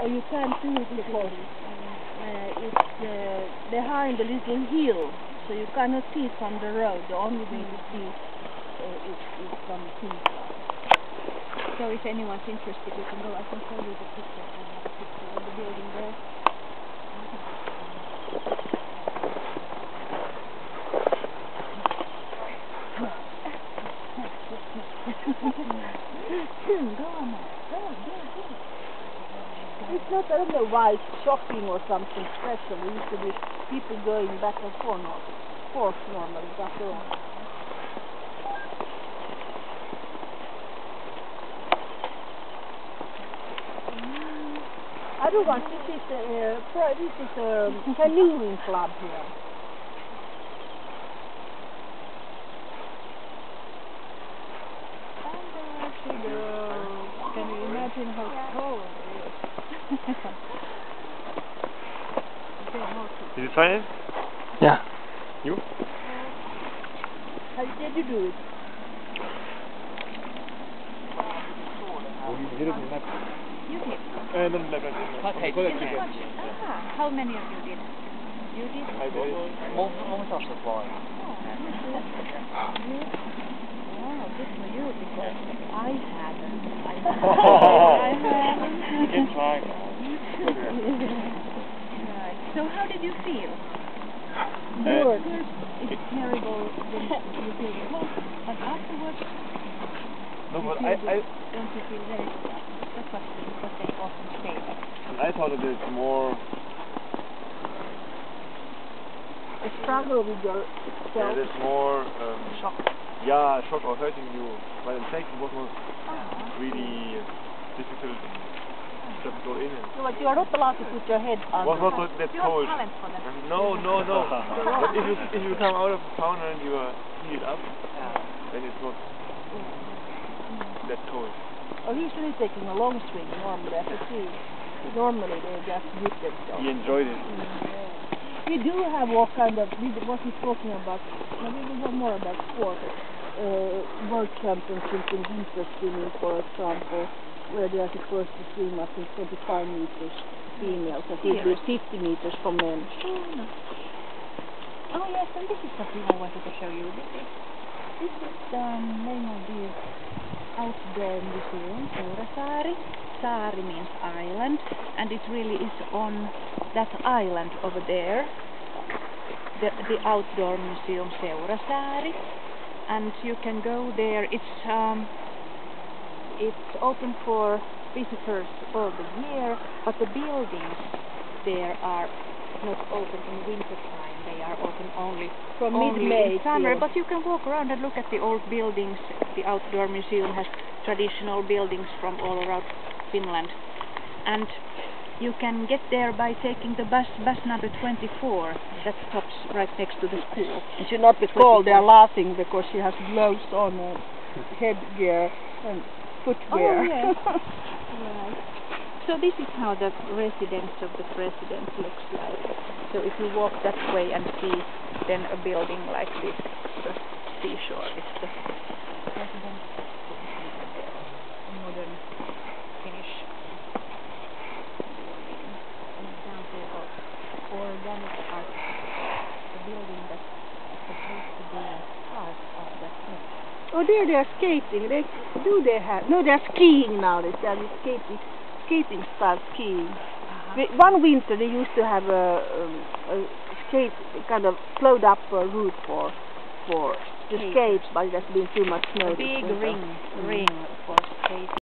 Or you can't do it because it's behind a little hill, so you cannot see it from the road. The only way to see is from the hillside. So if anyone's interested, you can go. I can show you the picture. I have a picture of the building there. Go on now. Go. It's not, I don't know why it's shopping or something special. It used to be people going back and forth normally, back around. Other one, this is a canoeing club here. Can you imagine how cold it is? Did you find it? Yeah. You? How did you do it? You did it in lab. You did? Not lab, How many of you did? You did? I did it. Almost off the floor. Wow, good for you, because I haven't. You can try. Right. So how did you feel? Good. It's terrible when you feel the cold, but afterwards, No, but don't you feel very sad? That's what they often say. I thought it is more. A struggle with yourself. Yeah, there's more Shock. Yeah, shock or hurting you. But in fact, it was not really difficult just go in and. No, but you are not allowed to put your head It under. was not that You cold. have talent for that. No. But if you come out of the sauna and you are heated up, then it's not that cold. Oh, he's really taking a long swing normally. I could see. Normally they just grip themselves. He enjoyed it. We do have all kind of, what we're talking about, maybe we have more about sport. World Championship in winter swimming, for example, where they are supposed to swim, I think, 25 meters females, and we did 50 meters for men. Oh yes, and this is something I wanted to show you. This is the name of the outdoor museum, Seurasaari. Saari means island, and it really is on that island over there, the outdoor museum Seurasaari, and you can go there. It's open for visitors all the year, but the buildings there are not open in winter time. They are open only mid-May in summer. till. But you can walk around and look at the old buildings. The outdoor museum has traditional buildings from all around Finland, and you can get there by taking the bus number 24 that stops right next to the school. It should not be called. They are laughing because she has gloves on, headgear and footgear. Oh yes. Right. So this is how the residence of the president looks like. So if you walk that way and see then a building like this, the seashore, it's the president's modern Finnish example of organic art. The building that's supposed to be part of the Oh, there they are skating. They have? No, they are skiing now. They are skating style skiing. One winter they used to have a skate kind of slowed up route for the skates, but it has been too much snow. A big ring for skating.